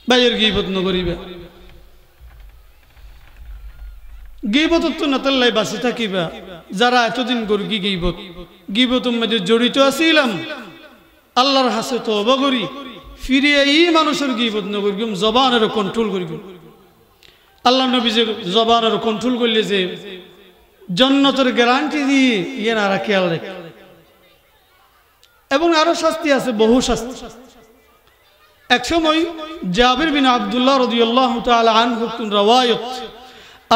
বাইর গীবত নকরিবে। গীবত তো নাতাল্লাই বাঁচি থাকিবা, যারা এতদিন গর্গি গীবতের মধ্যে জড়িত আছিলাম, আল্লাহর হাসে তওবা করি, ফিরে এই মানুষের গীবত নকরিম, জবানের কন্ট্রোল করিব। আল্লাহ নবী যে জবানের কন্ট্রোল করলে যে জান্নাতের গ্যারান্টি দিয়ে ইয়ে না খেয়াল রেখে, এবং আরো শাস্তি আছে, বহু শাস্তি। এক সময় জাবির বিন আব্দুল্লাহ রাদিয়াল্লাহু তাআলা আনহু রাওয়ায়াত,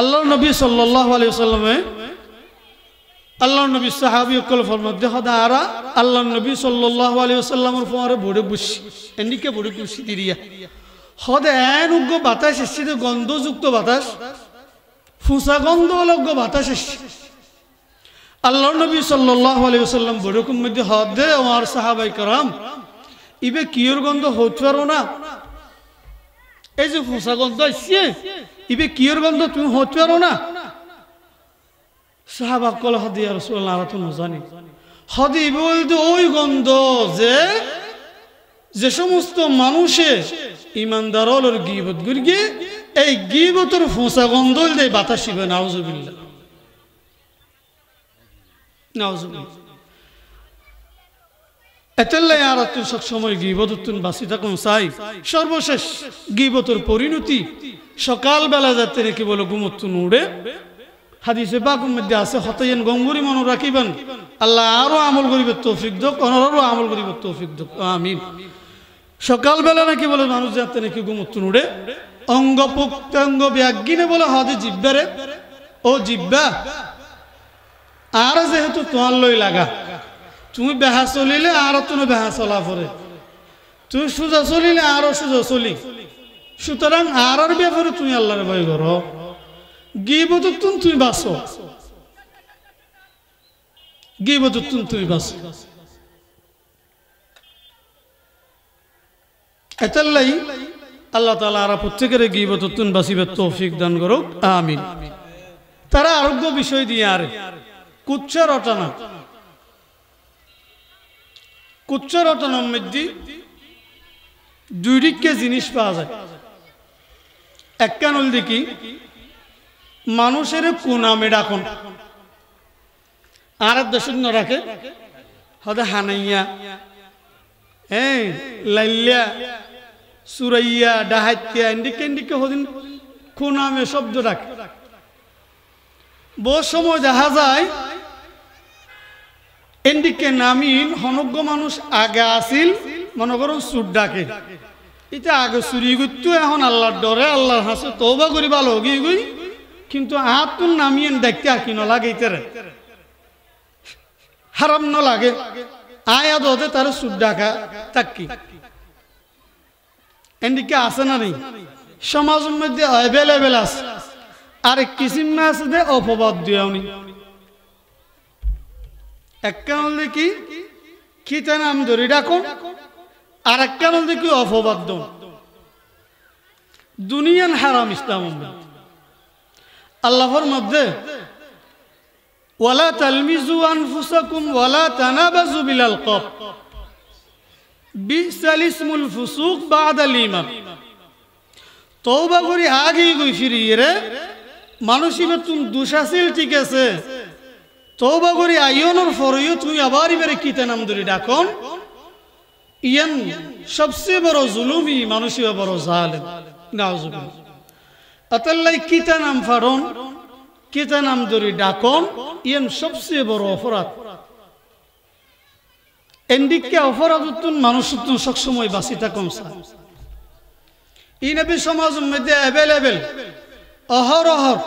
আল্লাহর নবী সাল্লাল্লাহু আলাইহি ওয়াসাল্লামে আল্লাহর নবী সাহাবী কল ফরমাত দেহদা আরা আল্লাহর নবী সাল্লাল্লাহু আলাইহি ওয়াসাল্লামের পরে বড় বুশি এন্ডিকে বড় বুশি দিরিয়া হদে এন উগ্র বাতাস এসেছিল, গন্ধযুক্ত বাতাস, ফুসা গন্ধ লগ্য বাতাস এসেছে। আল্লাহর নবী সাল্লাল্লাহু আলাইহি ওয়াসাল্লাম বড়কম মধ্যে হদে আমার সাহাবাই کرام ইবে কিয়র গন্ধ হতে পারো না, এই যে ফুসা গন্ধ আসছে ইবে কিয়র গন্ধ তুমি হতে পারো না। সাহাবা কল হদি ইয়া রাসূলুল্লাহ, আমরা তো জানি হদি বলতে ওই গন্ধ যে সমস্ত মানুষে ইমানদার হলোর গীবত গুরগে এই গীবতের ফুসা গন্ধ দেয় বাতাস ইবে, নাউজুবিল্লাহ নাউজুবিল্লাহ। এতলাই আর তুই সব সময় গীবত তুই বাঁচি থাকুন চাই। সর্বশেষ গীবতের পরিণতি সকালবেলা যাতে নাকি বলে ঘুমত উড়ে, হাদিসে পাকের মধ্যে আছে হতাইন গঙ্গুরি মনে রাখিবেন, আল্লাহ আরো আমল করিবে তৌফিক দোক, আরো আমল করিবে তৌফিক দোক, আমিন। সকালবেলা নাকি বলে মানুষ যাতে নাকি ঘুমত উড়ে, অঙ্গ প্রত্যঙ্গ ব্যাগিনে বলে হদে জিব্বারে, ও জিব্বা আর যেহেতু তোমার লই লাগা, তুমি বেহা চলিলে আরো তুমি বেহা চলা পরে, তুমি সোজা চলিলে আরো সোজা চলি, সুতরাং আর ব্যাপারে তুমি আল্লাহর ভয় করো, গীবতত তুমি বাঁচো, গীবতত তুমি বাঁচো। এতাল্লাই আল্লাহ তাআলা আর প্রত্যেকের গীবতত বাঁচিবে তৌফিক দান করুক, আমিন। তারা আরোগ্য বিষয় দিয়ে আর কুচ্চা রটানা, কুচ্চা রটানোর মধ্যে দুই দিকে জিনিস পাওয়া যায়। এক কানল দেখি মানুষের কুনামে ডাকন, আর দশন রাখে হদে হানাইয়া, হ্যাঁ লাইলিয়া, সুরাইয়া, ডাহাতিয়া, এন্ডিকে এন্ডিকে হদিন কুনামে শব্দ ডাকে। বহু সময় দেখা যায় এন্ডিকে নামিন হনজ্ঞ মানুষ আগে আসিল, মনে করুন সুর ডাকে, এটা আগে চুরি করতো, এখন আল্লাহর ডরে আল্লাহর হাসে তওবা করি ভালো গিয়ে গই, কিন্তু হাত তুল নামিয়েন দেখতে আর কি নলাগে ইতারে হারাম না লাগে আয়াত হতে তার সুদ ডাকা তাকি এদিকে আছে না নেই সমাজের মধ্যে অ্যাভেলেবেল আছে আরেক কিসিম না আছে যে অপবাদ দিও নি একটা হলে কি খিতা নাম ধরে ডাকুন আর একটা হলে কি অপবাদ দন দুনিয়ান হারাম ইসলাম আল্লাহর মধ্যে ওয়ালা তালমিজু আনফুসাকুম ওয়ালা তানাবাজু বিল আলকাব বিসাল ইসমুল ফুসুক বাদাল ঈমান তওবা করি আগে গই ফিরিয়ে রে মানুষিবে তুমি দুশাসিল ঠিক আছে তওবা করি আইয়নর ফরইও তুই আবার ইবারে কিতা নাম ধরে ডাকন ইয়ান সবচেয়ে বড় জুলুমি মানুষিবে বড় জালেম নাউজুবিল্লাহ আতাল্লাই কিতা নাম ফারন কিতা নাম ধরে ডাকন ইয়ান সবচেয়ে বড় অপরাধ এন্ডিকে অপরাধতুন মানুষতুন সবসময় বাঁচি থাকুন এই নবী সমাজের মধ্যে অ্যাভেলেবেল অহরহর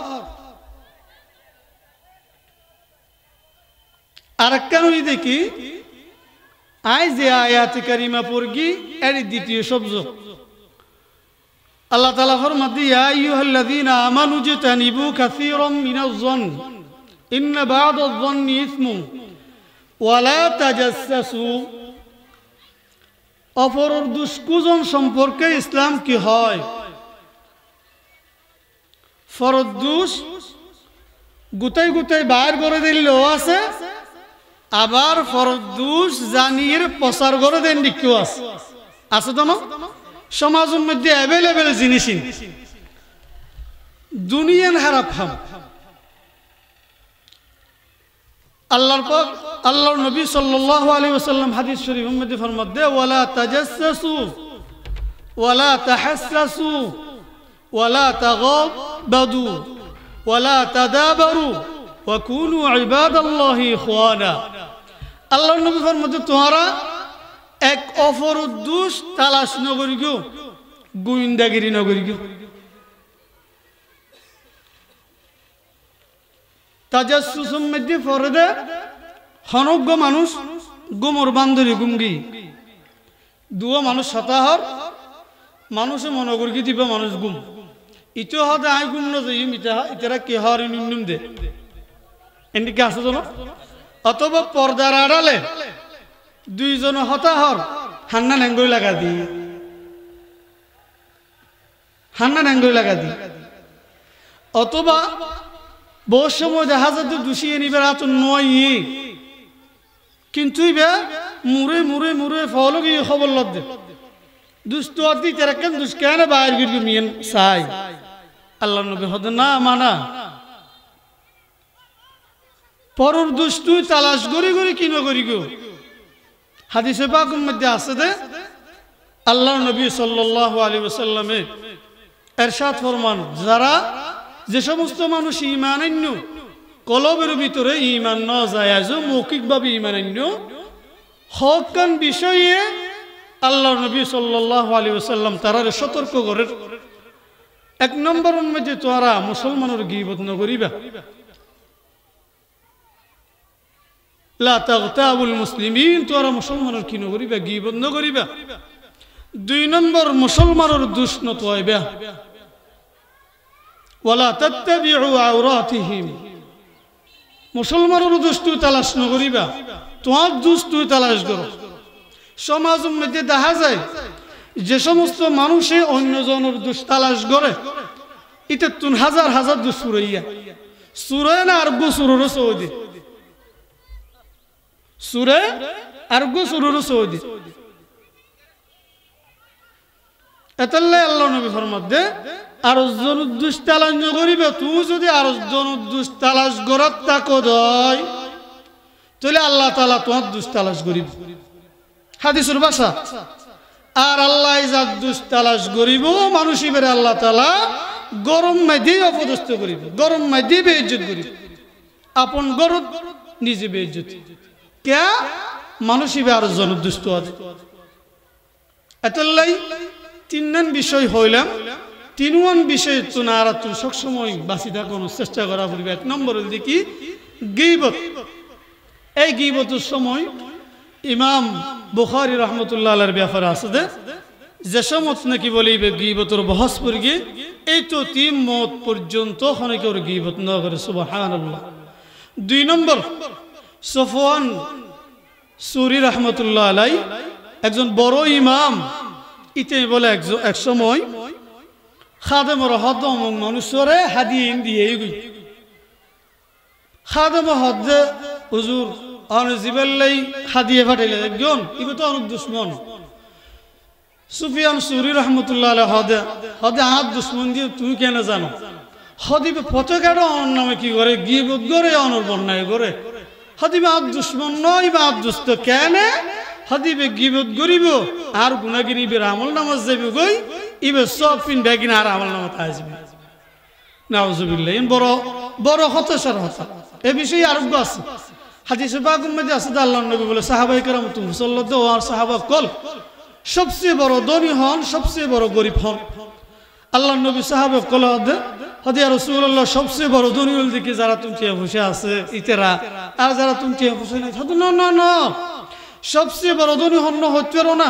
আর কেনই দেখি আই যে আয়াত কারিমা পড়গি এর দ্বিতীয় শব্দ আল্লাহ তাআলা ফরমাতে ইয়া আইয়ুহাল্লাযীনা আমানু জাতানিবু কাসীরাম মিনাজ-যন ইন্না বা'দাজ-যন্নি ইসমুন ওয়া লা তাজাসসু অপরের দুষ্কুজন সম্পর্কে ইসলাম কি হয় ফরদ দুষ গুতাই গুতাই বাইর করে দিলেও আছে আবার ফরদ দুষ জানিয়ে প্রচার করে দেন কেউ আছে আছে তো না সমাজের মধ্যে অ্যাভেলেবেল জিনিস দুনিয়ান হারাপ হাম আল্লাহর নবী সাল্লাল্লাহু আলাইহি ওয়াসাল্লাম হাদিস শরীফের মধ্যে ফরমাতে ওয়ালা তাজাসসু ওয়ালা তাহাসসু ওয়ালা তাগাবাদু ওয়ালা তাদাবারু ওয়া কুনু ইবাদাল্লাহি ইখওয়ানা আল্লাহর নবী ফরমাতে তোমরা এক অপরের দোষ তালাশ নগরি গো গোয়েন্দাগিরি নগরি গো তাজাসসুসের মধ্যে ফরদে হনজ্ঞ মানুষ গুমর বান্ধবী গুমগি দুও মানুষ শতাহর মানুষে মনগরকি দিবে মানুষ গুম ইতো হতে আই গুম না যাই ইতারা কে হর নিম দে এদিকে আছে তো অথবা পর্দার আড়ালে দুইজন হতাহর হান্না নেঙ্গই লাগা দি হান্না নেঙ্গই লাগা দি অথবা বহু সময় দেখা যাচ্ছে দুষিয়ে নিবে রাত নয় কিন্তু মুরে মুরে মুরে ফলো গিয়ে খবর লদ্দে দুষ্ট আদি তেরাকেন দুষ্কেন বাইর গিয়ে মিয়েন সাই আল্লাহ নবী হদ না মানা পরর দুষ্টু তালাশ গড়ি গড়ি কিনো করি গো হাদিসে পাকের মধ্যে আছে যে আল্লাহ নবী সাল্লাল্লাহু আলাইহি ওয়াসাল্লামে ইরশাদ ফরমান যারা যে সমস্ত মানুষ ঈমান আনন্য কলবের ভিতরে ঈমান না যায় আজও মৌখিকভাবে ঈমান আনন্য হকান বিষয়ে আল্লাহর নবী সাল্লাল্লাহু আলাইহি ওয়াসাল্লাম তারারে সতর্ক করে এক নম্বরের মধ্যে তোরা মুসলমানের গীবত না করিবা লা তাগতাবুল মুসলিমিন তোরা মুসলমানের কি না করিবা গীবত না করিবা দুই নম্বর মুসলমানের দোষ না তোয়াইবা ওয়ালা তাত্তাবিউ আওরাতিহিম মুসলমানের দোষ তুই তালাশ না করিবা তোমার দোষ তুই তালাশ করো সমাজের মধ্যে দেখা যায় যে সমস্ত মানুষে অন্যজনের দোষ তালাশ করে এটা তুন হাজার হাজার দোষ সুরাইয়া সুরে না আর গো সুরর সৌদি সুরে আর গো সুরর সৌদি এতাল্লাই আল্লাহ নবী ফরমাতে আর জন দোষ তালাশ না করিবে তুই যদি আর জন দোষ তালাশ গরত তাকো দয় তাহলে আল্লাহ তাআলা তোমার দোষ তালাশ করিবে হাদিসের ভাষা আর আল্লাহ যার দোষ তালাশ করিব মানুষই বেরে আল্লাহ তাআলা গরম মাইদি অপদস্থ করিব গরম মাইদি বেইজ্জত করিব আপন গরত নিজে বেইজ্জত কে মানুষই বে আর জন দোষ তো আছে এতলাই তিনজন বিষয় হইলাম তিনওয়ান বিষয় তোনারা তুই সবসময় বাঁচি থাকার চেষ্টা করা পড়বে এক নম্বর দেখি গীবত এই গীবতের সময় ইমাম বুখারী রাহমাতুল্লাহ আলাইহির ব্যাপারে আছে যে সমত নাকি বলিবে গীবতের বহস পড়গে এই তো 3 মত পর্যন্ত অনেকে ওর গীবত না করে সুবহানাল্লাহ। 2 নম্বর সফওয়ান সুরি রাহমাতুল্লাহ আলাইহি একজন বড় ইমাম, ইতে বলে এক সময় খাদেমর হদম মানুষরে হাদিয়ে দিয়ে গই খাদেম হদ হুজুর আনজিবাল্লাই হাদিয়ে ফাটাইলে একজন ইবে তো অনেক দুশমন। সুফিয়ান সুরি রাহমাতুল্লাহ আলাইহি হদে আদ দুশমন দিয়ে তুমি কেন জানো? হদিবে পতাকাটা অন নামে কি করে গীবত করে অনর বন্যায় করে হদিবে আদ দুশমন নয় বা আদ দুষ্ট কেন হদিবে গীবত করিব আর গুনাহগিরিবের আমল নামাজ যাবে গই ইবে সব পিন বেগিন আর আমল নামাজ আসবে নাউজুবিল্লাহ। ইন বড় বড় হতাশার কথা এই বিষয়ে আরোগ্য আছে হাদিসে পাকের মধ্যে আছে আল্লাহর নবী বলে সাহাবায়ে কেরাম সাল্লাল্লাহু আলাইহি সাহাবা কল সবচেয়ে বড় ধনী হন সবচেয়ে বড় গরিব হন। আল্লাহর নবী সাহাবা কল হদি ইয়া রাসূলুল্লাহ সবচেয়ে বড় ধনী হল দেখি যারা তুমি বসে আছে ইতেরা আর যারা তুমি বসে নাই না না না সবচেয়ে বড় ধনী হন হতে পারো না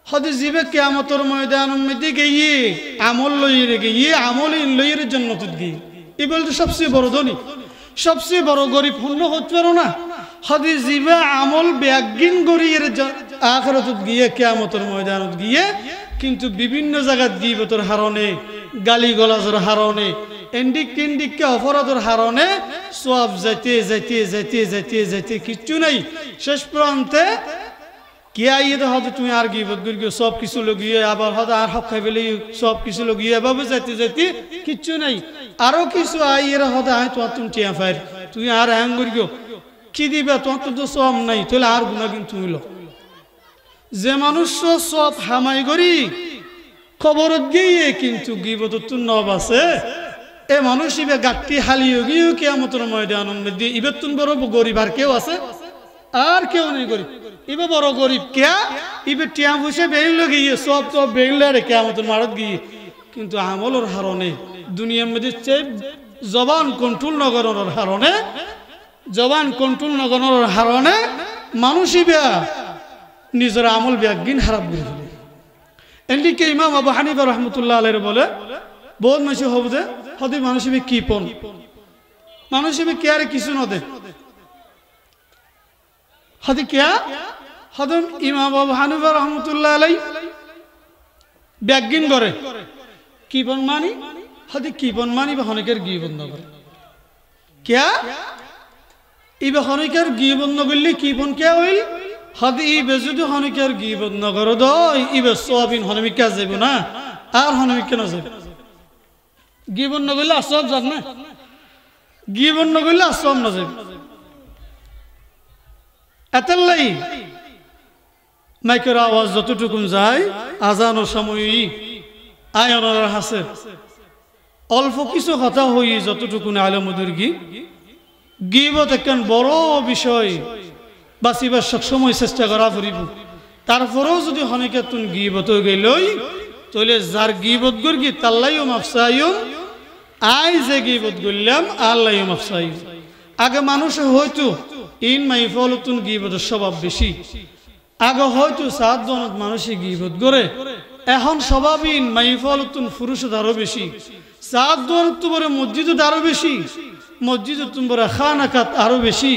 হদি জিবে কিয়ামতের ময়দানের মধ্যে গিয়ে আমল লইরে গিয়ে আমল লইরে জান্নাতে গিয়ে এই বলতে সবচেয়ে বড় ধনী সবচেয়ে বড় গরিব হন হতে পারো না হদি জিবে আমল ব্যাগিন গরিয়ে আখিরাতে গিয়ে কিয়ামতের ময়দানত গিয়ে কিন্তু বিভিন্ন জায়গায় গীবতের হারণে গালি গলাজের হারণে এন্ডিককে অপরাধের হারণে সব যাইতে যাইতে যাইতে যাইতে যাইতে কিচ্ছু নাই শেষ প্রান্তে কে আইয়ে হয়তো তুমি আর গীবত করি সব কিছু লগিয়ে আবার হয়তো আর হক খাই ফেলে সব কিছু লগিয়ে এভাবে যাইতে যাইতে কিচ্ছু নাই আরো কিছু আইয়ে হয়তো আয় তোমার তুমি টিয়া ফাইর তুমি আর হ্যাং করি কি দিবে তোমার তো সব নাই তাহলে আর গুণা কিন্তু তুমি লো যে মানুষ সব হামাই করি খবরত গিয়ে কিন্তু গীবত নব আছে এ মানুষ ইবে গাট্টি হালিয়ে গিয়ে কিয়ামতের ময়দানের মধ্যে ইবে তুন বড় গরিব আর কেউ আছে আর কেউ নেই গরিব ইবে বড় গরিব কে ইবে টিয়া বসে বেইল গিয়ে সব তো বেইলে রে কিয়ামতের মারত গিয়ে কিন্তু আমলের হারণে দুনিয়ার মধ্যে জবান কন্ট্রোল নগরের হারণে জবান কন্ট্রোল নগরের হারণে মানুষ ইবে নিজের আমল ব্যাগিন হারাপ করে ফেলে। এদিকে ইমাম আবু হানিফা রাহমাতুল্লাহ আলাইহি বলে বহুত মানুষ হব যে হদি মানুষ কি পন মানুষ কে আর কিছু নদে হদি কে হদম ইমাম আবু হানিফা রাহমাতুল্লাহ আলাইহি ব্যাগিন করে কি পন মানি হদি কি পন মানি বা হনেকের গীবত না করে কে ইবে হনেকের গীবত না করলে কি পন কে হইল হদি ইবে যদি হনিকের গীবত না করে দই ইবে সবিন হনমিকা যাবে না আর হনমিকা না যাবে গীবত না করলে আসব জান না গীবত না করলে আসব না যাবে এতলাই মাইকের আওয়াজ যতটুকু যায় আজানের সময়ই আয়নার হাসে অল্প কিছু কথা হই যতটুকু আলেমদের গীবত একখান বড় বিষয় বাঁচিবার সবসময় চেষ্টা করা ফুরিব তারপরেও যদি হনেকে তুমি গীবত গেলই তাহলে যার গীবত গর্গি তাল্লাইও মাফসাইও আই যে গীবত করলাম আল্লাহও মাফসাইও আগে মানুষ হয়তো ইন মাইফলতুন গীবতের স্বভাব বেশি আগে হয়তো 7 জনত মানুষই গীবত করে এখন স্বভাবইন মাইফলতুন পুরুষের আরো বেশি 7 জনত তোমার মসজিদে আরো বেশি মসজিদে তোমার খানাকাত আরো বেশি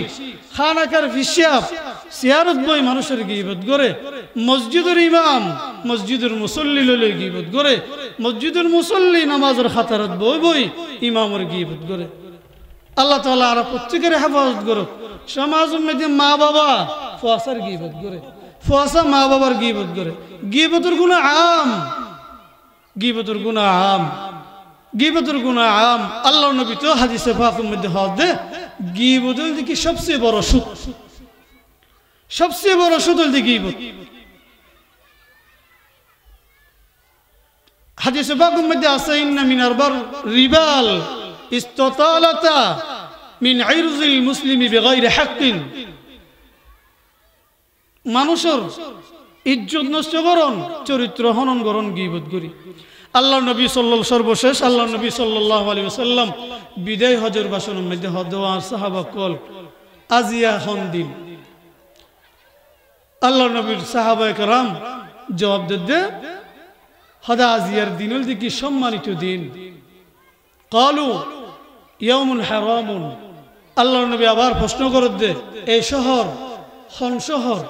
খানাকার হিসাব সিয়ারত বই মানুষের গীবত করে মসজিদের ইমাম মসজিদের মুসল্লি লইলে গীবত করে মসজিদের মুসল্লি নামাজের খাতারত বই বই ইমামের গীবত করে আল্লাহ তাআলা আর প্রত্যেকের হেফাজত করো সমাজের মধ্যে মা বাবা ফুয়াসার গীবত করে ফুয়াসা মা বাবার গীবত করে গীবতের গুনাহ আম গীবতের গুনাহ আম গীবতের গুনাহ আম আল্লাহর নবী তো হাদিসে পাকের মধ্যে হদে গীবতের দিকে সবচেয়ে বড় সুদ সবচেয়ে বড় সুদ হল গীবত হাদিসে পাকের মধ্যে আছে ইন্না মিনার বার রিবাল ইস্তাতালাতা মিন ইরজিল মুসলিমি বিগাইরি হাক্কিন মানুষের ইজ্জত নষ্ট করন চরিত্র হনন করন গীবত করি আল্লাহ নবী সাল্লাল্লাহু সর্বশেষ আল্লাহ নবী সাল্লাল্লাহু আলাইহি ওয়াসাল্লাম বিদায় হজের ভাষণের মধ্যে হদ আর সাহাবা কল আজিয়া হন দিন। আল্লাহ নবীর সাহাবায়ে কেরাম জবাব দিতে হদা আজিয়ার দিন হল কি সম্মানিত দিন। ক্বালু ইয়াউমুন হারামুন। আল্লাহ নবী আবার প্রশ্ন করে দে এই শহর হন শহর।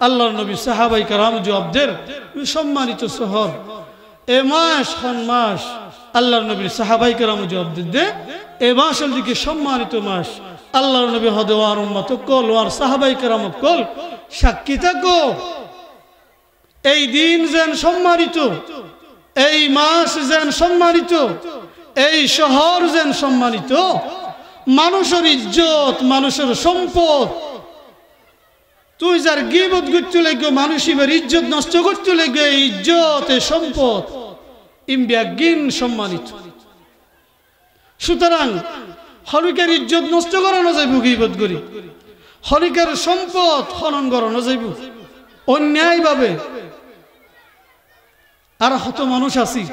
আল্লাহ নবী সাহাবায়ে কেরাম জবাব দেন সম্মানিত শহর। এ মাস হন মাস। আল্লাহ নবীর সাহাবায়ে কেরাম জবাব দিতে এ মাস হল কি সম্মানিত মাস। আল্লাহ নবী হদওয়ার উম্মত কল ওয়ার সাহাবায়ে কেরাম কল সাক্ষী থাকো এই দিন যেন সম্মানিত, এই মাস যেন সম্মানিত, এই শহর যেন সম্মানিত। মানুষের ইজ্জত, মানুষের সম্পদ তুই যার গীবত করতে লাগবে, মানুষ এবার ইজ্জত নষ্ট করতে লাগবে। এই ইজ্জত এই সম্পদ ইমবিয়াগিন সম্মানিত। সুতরাং হরিকের ইজ্জত নষ্ট করানো যাইব গীবত করি, হরিকের সম্পদ হনন করানো যাইব অন্যায় ভাবে। আর হত মানুষ আছি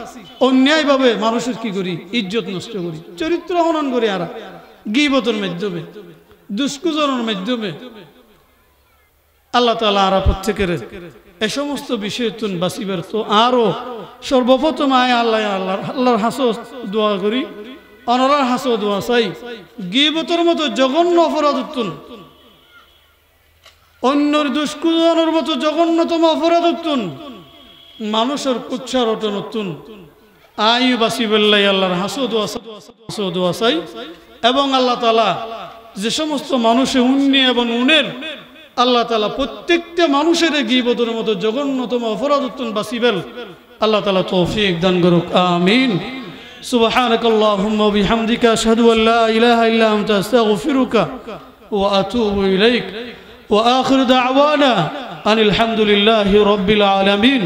অন্যায় ভাবে মানুষের কি করি ইজ্জত নষ্ট করি, চরিত্র হনন করি, আর গীবতের মাধ্যমে দুষ্কুজনের মাধ্যমে। আল্লাহ তাআলা আর প্রত্যেকের এই সমস্ত বিষয় তুন বাঁচিবার তো আরো সর্বপ্রথম আয় আল্লাহর হাসো দোয়া করি, অনরার হাসো দোয়া চাই। গীবতের মতো জঘন্য অপরাধ উত্তন, অন্যর দুষ্কুজনের মতো জঘন্যতম অপরাধ উত্তন, মানুষের কুচ্ছার ওটন উত্তন আয়ু বাসিবল্লাই আল্লাহর হাসো দোয়া চাই। এবং আল্লাহ তাআলা যে সমস্ত মানুষের উন্নি এবং উনের আল্লাহ তাআলা প্রত্যেকটা মানুষের গীবতের মতো জঘন্যতম অপরাধ উত্তন বাসিবেল আল্লাহ তাআলা তৌফিক দান করুক। আমিন। সুবহানাকাল্লাহুম্মা ওয়া বিহামদিকা আশহাদু আল লা ইলাহা ইল্লা আনতা আস্তাগফিরুকা ওয়া আতুবু ইলাইক ওয়া আখিরু দাওয়ানা আনিল হামদুলিল্লাহি রাব্বিল আলামিন।